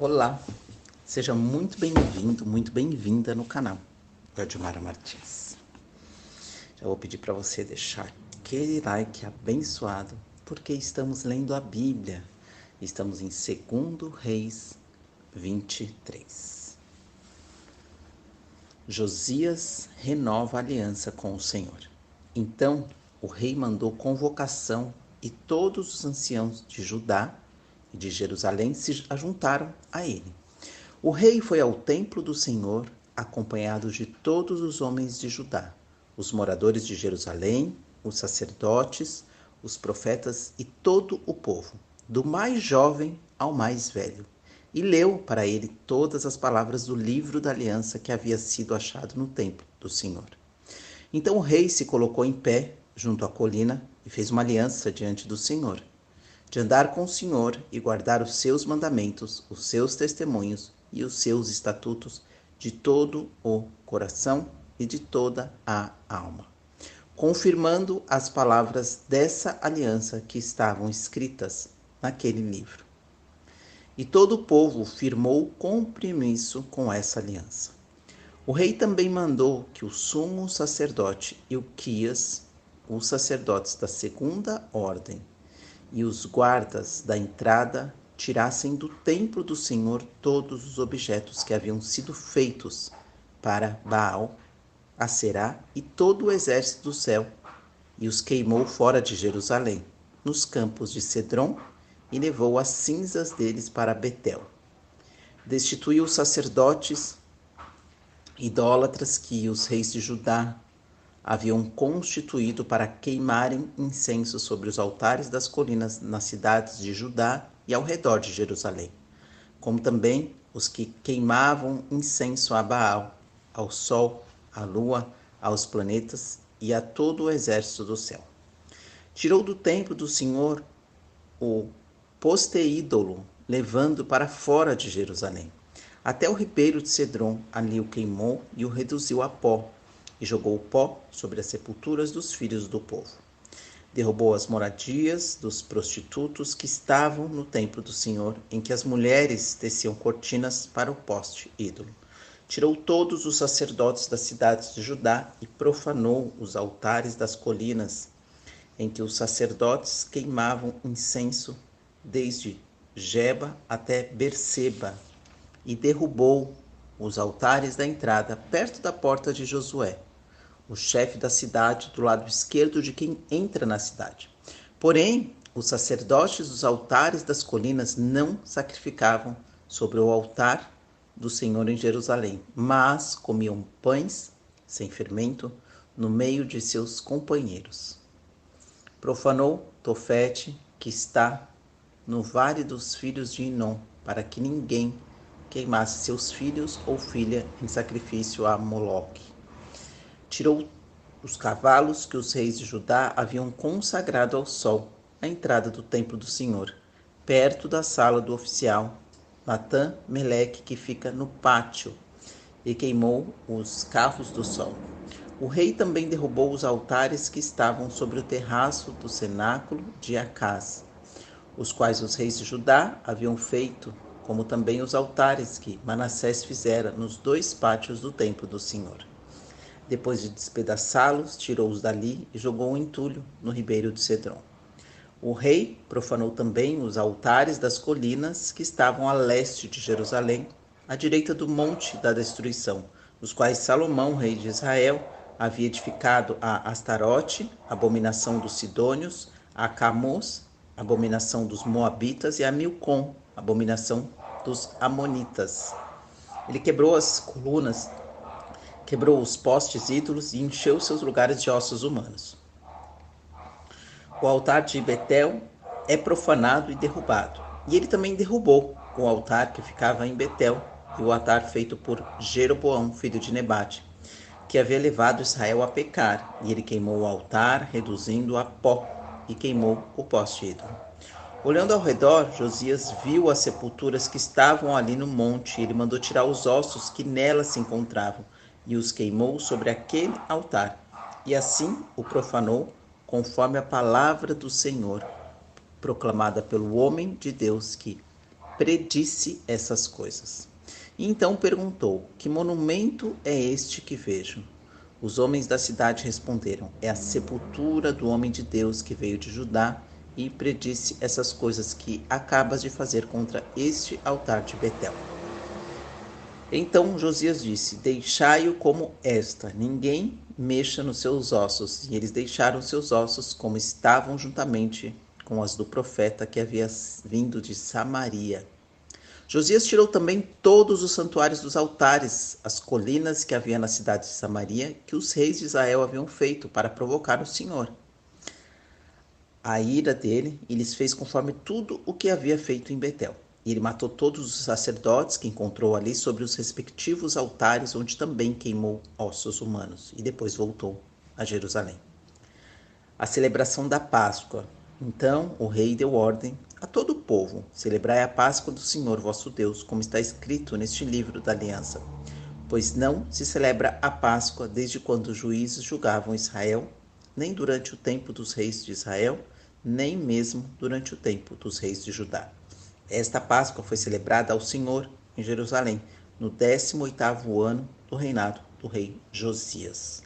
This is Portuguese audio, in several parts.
Olá, seja muito bem-vindo, muito bem-vinda no canal da Edmara Martins. Já vou pedir para você deixar aquele like abençoado, porque estamos lendo a Bíblia. Estamos em 2 Reis 23. Josias renova a aliança com o Senhor. Então o rei mandou convocação e todos os anciãos de Judá e de Jerusalém se ajuntaram a ele. O rei foi ao templo do Senhor, acompanhado de todos os homens de Judá, os moradores de Jerusalém, os sacerdotes, os profetas e todo o povo, do mais jovem ao mais velho, e leu para ele todas as palavras do livro da aliança que havia sido achado no templo do Senhor. Então o rei se colocou em pé junto à colina e fez uma aliança diante do Senhor, de andar com o Senhor e guardar os seus mandamentos, os seus testemunhos e os seus estatutos de todo o coração e de toda a alma, confirmando as palavras dessa aliança que estavam escritas naquele livro. E todo o povo firmou compromisso com essa aliança. O rei também mandou que o sumo sacerdote Ilquias, os sacerdotes da segunda ordem e os guardas da entrada tirassem do templo do Senhor todos os objetos que haviam sido feitos para Baal, Aserá e todo o exército do céu, e os queimou fora de Jerusalém, nos campos de Cedron, e levou as cinzas deles para Betel. Destituiu os sacerdotes idólatras que os reis de Judá haviam constituído para queimarem incenso sobre os altares das colinas nas cidades de Judá e ao redor de Jerusalém, como também os que queimavam incenso a Baal, ao sol, à lua, aos planetas e a todo o exército do céu. Tirou do templo do Senhor o poste-ídolo, levando para fora de Jerusalém. Até o ribeiro de Cedron, ali o queimou e o reduziu a pó, e jogou o pó sobre as sepulturas dos filhos do povo. Derrubou as moradias dos prostitutos que estavam no templo do Senhor, em que as mulheres teciam cortinas para o poste ídolo. Tirou todos os sacerdotes das cidades de Judá e profanou os altares das colinas, em que os sacerdotes queimavam incenso desde Geba até Berseba, e derrubou os altares da entrada perto da porta de Josué, o chefe da cidade, do lado esquerdo de quem entra na cidade. Porém, os sacerdotes dos altares das colinas não sacrificavam sobre o altar do Senhor em Jerusalém, mas comiam pães sem fermento no meio de seus companheiros. Profanou Tofete, que está no vale dos filhos de Inom, para que ninguém queimasse seus filhos ou filha em sacrifício a Moloque. Tirou os cavalos que os reis de Judá haviam consagrado ao sol, à entrada do templo do Senhor, perto da sala do oficial Natã Meleque, que fica no pátio, e queimou os carros do sol. O rei também derrubou os altares que estavam sobre o terraço do cenáculo de Acaz, os quais os reis de Judá haviam feito, como também os altares que Manassés fizera nos 2 pátios do templo do Senhor. Depois de despedaçá-los, tirou-os dali e jogou o entulho no ribeiro de Cedron. O rei profanou também os altares das colinas que estavam a leste de Jerusalém, à direita do monte da destruição, os quais Salomão, rei de Israel, havia edificado a Astarote, abominação dos Sidônios, a Camós, abominação dos Moabitas, e a Milcom, abominação dos Amonitas. Ele quebrou as colunas, quebrou os postes ídolos e encheu seus lugares de ossos humanos. O altar de Betel é profanado e derrubado. E ele também derrubou o altar que ficava em Betel e o altar feito por Jeroboão, filho de Nebate, que havia levado Israel a pecar. E ele queimou o altar, reduzindo-o a pó, e queimou o poste ídolo. Olhando ao redor, Josias viu as sepulturas que estavam ali no monte, e ele mandou tirar os ossos que nelas se encontravam, e os queimou sobre aquele altar. E assim o profanou, conforme a palavra do Senhor, proclamada pelo homem de Deus, que predisse essas coisas. E então perguntou: que monumento é este que vejo? Os homens da cidade responderam: é a sepultura do homem de Deus que veio de Judá e predisse essas coisas que acabas de fazer contra este altar de Betel. Então Josias disse: deixai-o como esta, ninguém mexa nos seus ossos. E eles deixaram seus ossos como estavam, juntamente com as do profeta que havia vindo de Samaria. Josias tirou também todos os santuários dos altares, as colinas que havia na cidade de Samaria, que os reis de Israel haviam feito para provocar o Senhor. A ira dele, e lhes fez conforme tudo o que havia feito em Betel. E ele matou todos os sacerdotes que encontrou ali sobre os respectivos altares, onde também queimou ossos humanos, e depois voltou a Jerusalém. A celebração da Páscoa. Então o rei deu ordem a todo o povo: celebrai a Páscoa do Senhor vosso Deus, como está escrito neste livro da aliança. Pois não se celebra a Páscoa desde quando os juízes julgavam Israel, nem durante o tempo dos reis de Israel, nem mesmo durante o tempo dos reis de Judá. Esta Páscoa foi celebrada ao Senhor em Jerusalém, no 18º ano do reinado do rei Josias.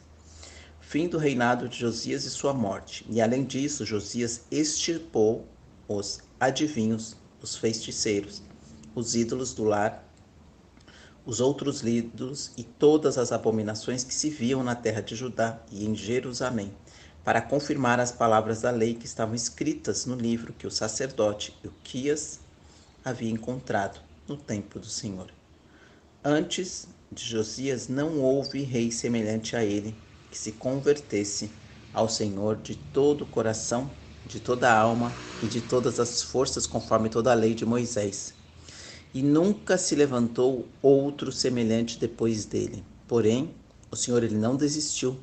Fim do reinado de Josias e sua morte. E além disso, Josias extirpou os adivinhos, os feiticeiros, os ídolos do lar, os outros ídolos e todas as abominações que se viam na terra de Judá e em Jerusalém, para confirmar as palavras da lei que estavam escritas no livro que o sacerdote Ilquias havia encontrado no templo do Senhor. Antes de Josias não houve rei semelhante a ele, que se convertesse ao Senhor de todo o coração, de toda a alma e de todas as forças, conforme toda a lei de Moisés. E nunca se levantou outro semelhante depois dele. Porém, o Senhor ele não desistiu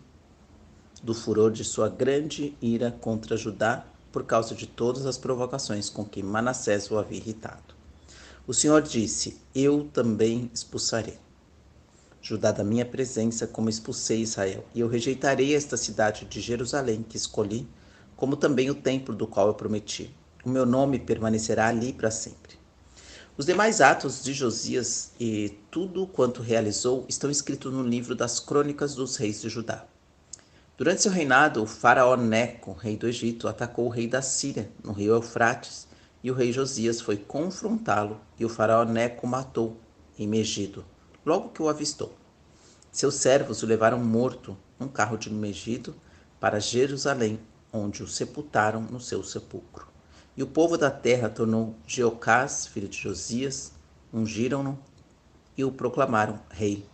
do furor de sua grande ira contra Judá, por causa de todas as provocações com que Manassés o havia irritado. O Senhor disse: eu também expulsarei Judá da minha presença, como expulsei Israel, e eu rejeitarei esta cidade de Jerusalém que escolhi, como também o templo do qual eu prometi. O meu nome permanecerá ali para sempre. Os demais atos de Josias e tudo quanto realizou estão escritos no livro das crônicas dos reis de Judá. Durante seu reinado, o faraó Neco, rei do Egito, atacou o rei da Síria, no rio Eufrates, e o rei Josias foi confrontá-lo, e o faraó Neco o matou em Megido, logo que o avistou. Seus servos o levaram morto num carro de Megido para Jerusalém, onde o sepultaram no seu sepulcro. E o povo da terra tornou Jeocás, filho de Josias, ungiram-no e o proclamaram rei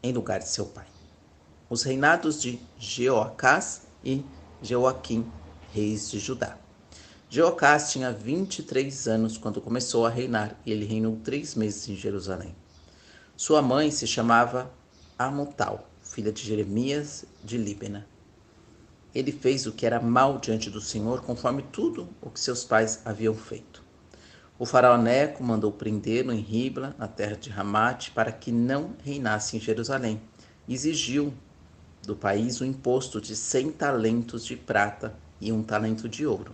em lugar de seu pai. Os reinados de Jeoacás e Jeoaquim, reis de Judá. Jeocás tinha 23 anos quando começou a reinar, e ele reinou 3 meses em Jerusalém. Sua mãe se chamava Amutal, filha de Jeremias de Líbena. Ele fez o que era mal diante do Senhor, conforme tudo o que seus pais haviam feito. O faraó Neco mandou prendê-lo em Ribla, na terra de Ramate, para que não reinasse em Jerusalém. Exigiu do país o imposto de 100 talentos de prata e 1 talento de ouro.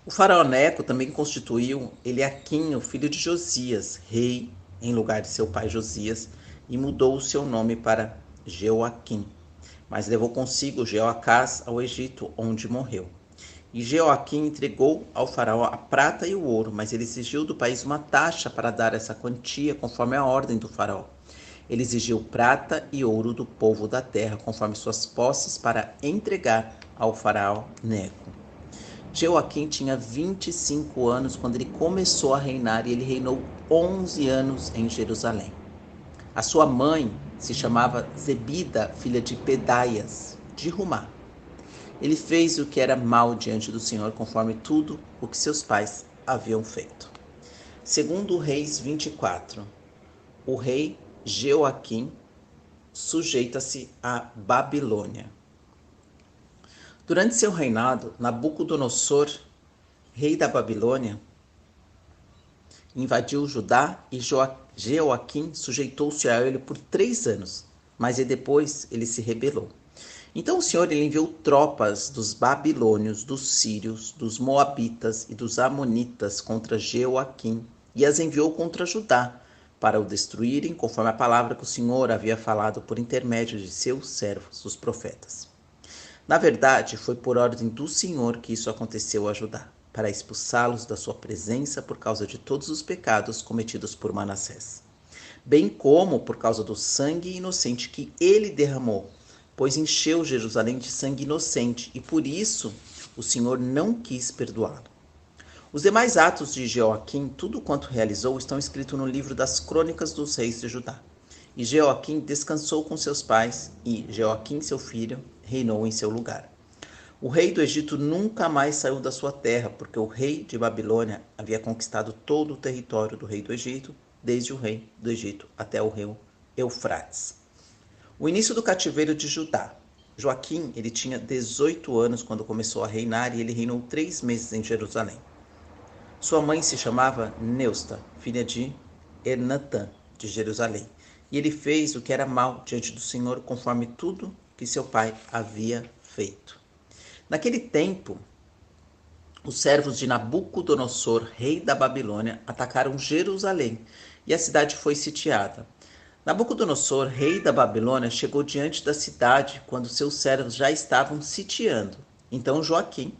O faraó Neco também constituiu Eliaquim, o filho de Josias, rei em lugar de seu pai Josias, e mudou o seu nome para Jeoaquim, mas levou consigo Jeoacás ao Egito, onde morreu. E Jeoaquim entregou ao faraó a prata e o ouro, mas ele exigiu do país uma taxa para dar essa quantia, conforme a ordem do faraó. Ele exigiu prata e ouro do povo da terra, conforme suas posses, para entregar ao faraó Neco. Jeoaquim tinha 25 anos quando ele começou a reinar, e ele reinou 11 anos em Jerusalém. A sua mãe se chamava Zebida, filha de Pedaias, de Rumá. Ele fez o que era mal diante do Senhor, conforme tudo o que seus pais haviam feito. Segundo Reis 24, o rei Jeoaquim sujeita-se à Babilônia. Durante seu reinado, Nabucodonosor, rei da Babilônia, invadiu Judá, e Jeoaquim sujeitou-se a ele por 3 anos, mas depois ele se rebelou. Então o Senhor ele enviou tropas dos babilônios, dos sírios, dos moabitas e dos amonitas contra Jeoaquim e as enviou contra Judá para o destruírem, conforme a palavra que o Senhor havia falado por intermédio de seus servos, os profetas. Na verdade, foi por ordem do Senhor que isso aconteceu a Judá, para expulsá-los da sua presença por causa de todos os pecados cometidos por Manassés, bem como por causa do sangue inocente que ele derramou, pois encheu Jerusalém de sangue inocente, e por isso o Senhor não quis perdoá-lo. Os demais atos de Jeoaquim, tudo quanto realizou, estão escritos no livro das crônicas dos reis de Judá. E Jeoaquim descansou com seus pais, e Jeoaquim, seu filho, reinou em seu lugar. O rei do Egito nunca mais saiu da sua terra, porque o rei de Babilônia havia conquistado todo o território do rei do Egito, desde o rei do Egito até o rio Eufrates. O início do cativeiro de Judá. Joaquim, ele tinha 18 anos quando começou a reinar e ele reinou 3 meses em Jerusalém. Sua mãe se chamava Neusta, filha de Enatã, de Jerusalém. E ele fez o que era mal diante do Senhor, conforme tudo que seu pai havia feito. Naquele tempo, os servos de Nabucodonosor, rei da Babilônia, atacaram Jerusalém e a cidade foi sitiada. Nabucodonosor, rei da Babilônia, chegou diante da cidade quando seus servos já estavam sitiando. Então Joaquim,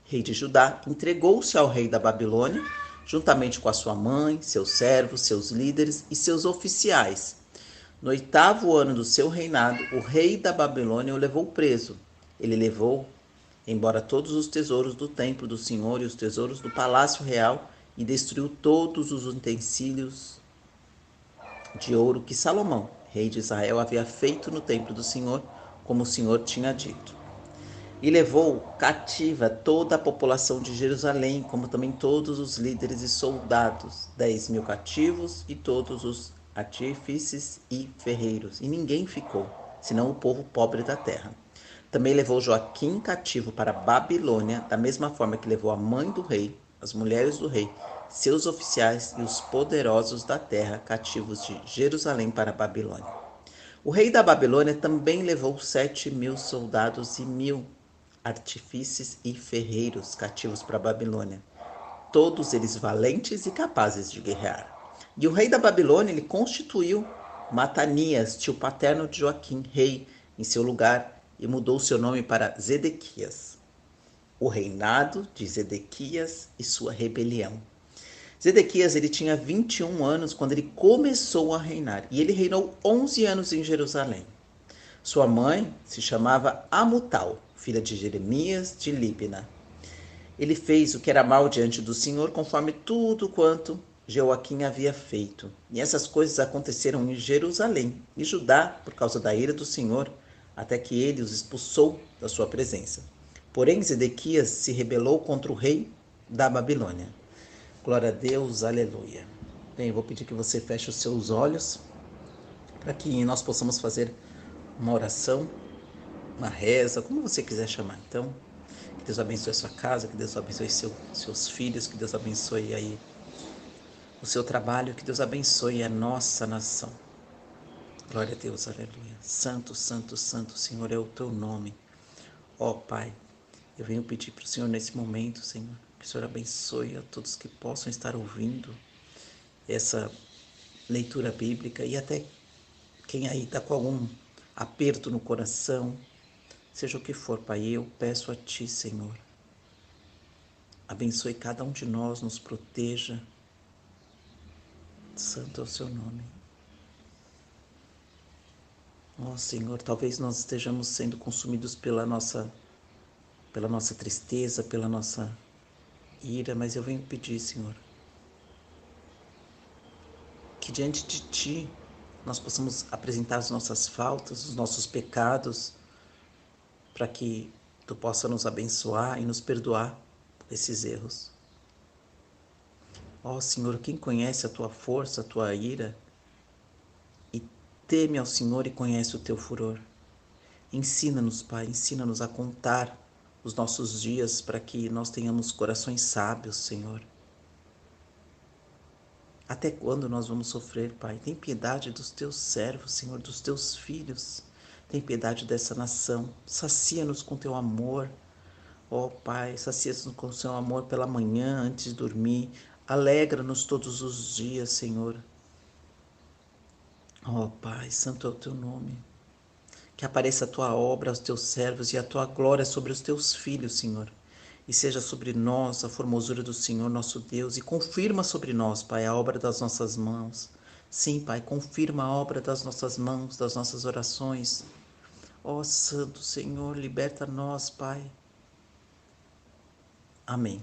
rei de Judá, entregou-se ao rei da Babilônia, juntamente com a sua mãe, seus servos, seus líderes e seus oficiais. No 8º ano do seu reinado, o rei da Babilônia o levou preso. Ele levou embora todos os tesouros do templo do Senhor e os tesouros do palácio real, e destruiu todos os utensílios de ouro que Salomão, rei de Israel, havia feito no templo do Senhor, como o Senhor tinha dito. E levou cativa toda a população de Jerusalém, como também todos os líderes e soldados, 10.000 cativos e todos os artífices e ferreiros. E ninguém ficou, senão o povo pobre da terra. Também levou Joaquim cativo para a Babilônia, da mesma forma que levou a mãe do rei, as mulheres do rei, seus oficiais e os poderosos da terra cativos de Jerusalém para a Babilônia. O rei da Babilônia também levou 7.000 soldados e 1.000 artífices e ferreiros cativos para a Babilônia, todos eles valentes e capazes de guerrear. E o rei da Babilônia ele constituiu Matanias, tio paterno de Joaquim, rei, em seu lugar, e mudou seu nome para Zedequias. O reinado de Zedequias e sua rebelião. Zedequias ele tinha 21 anos quando ele começou a reinar, e ele reinou 11 anos em Jerusalém. Sua mãe se chamava Amutal, filha de Jeremias de Líbina. Ele fez o que era mal diante do Senhor, conforme tudo quanto Jeoaquim havia feito. E essas coisas aconteceram em Jerusalém e Judá por causa da ira do Senhor, até que ele os expulsou da sua presença. Porém, Zedequias se rebelou contra o rei da Babilônia. Glória a Deus, aleluia. Bem, eu vou pedir que você feche os seus olhos para que nós possamos fazer uma oração, uma reza, como você quiser chamar. Então, que Deus abençoe a sua casa, que Deus abençoe seus filhos, que Deus abençoe aí o seu trabalho, que Deus abençoe a nossa nação. Glória a Deus, aleluia. Santo, santo, santo, Senhor, é o teu nome. Ó Pai, eu venho pedir para o Senhor nesse momento, Senhor, que o Senhor abençoe a todos que possam estar ouvindo essa leitura bíblica, e até quem aí está com algum aperto no coração, seja o que for, Pai, eu peço a Ti, Senhor, abençoe cada um de nós, nos proteja. Santo é o seu nome. Ó Senhor, talvez nós estejamos sendo consumidos pela nossa tristeza, pela nossa ira, mas eu venho pedir, Senhor, que diante de Ti nós possamos apresentar as nossas faltas, os nossos pecados, para que Tu possa nos abençoar e nos perdoar por esses erros. Ó Senhor, quem conhece a Tua força, a Tua ira, e teme ao Senhor e conhece o Teu furor. Ensina-nos, Pai, ensina-nos a contar os nossos dias para que nós tenhamos corações sábios, Senhor. Até quando nós vamos sofrer, Pai? Tem piedade dos Teus servos, Senhor, dos Teus filhos. Tem piedade dessa nação. Sacia-nos com teu amor. Ó Pai, sacia-nos com seu amor pela manhã, antes de dormir. Alegra-nos todos os dias, Senhor. Ó Pai, santo é o teu nome. Que apareça a tua obra aos teus servos e a tua glória sobre os teus filhos, Senhor. E seja sobre nós a formosura do Senhor nosso Deus. E confirma sobre nós, Pai, a obra das nossas mãos. Sim, Pai, confirma a obra das nossas mãos, das nossas orações. Ó Santo Senhor, liberta nós, Pai. Amém.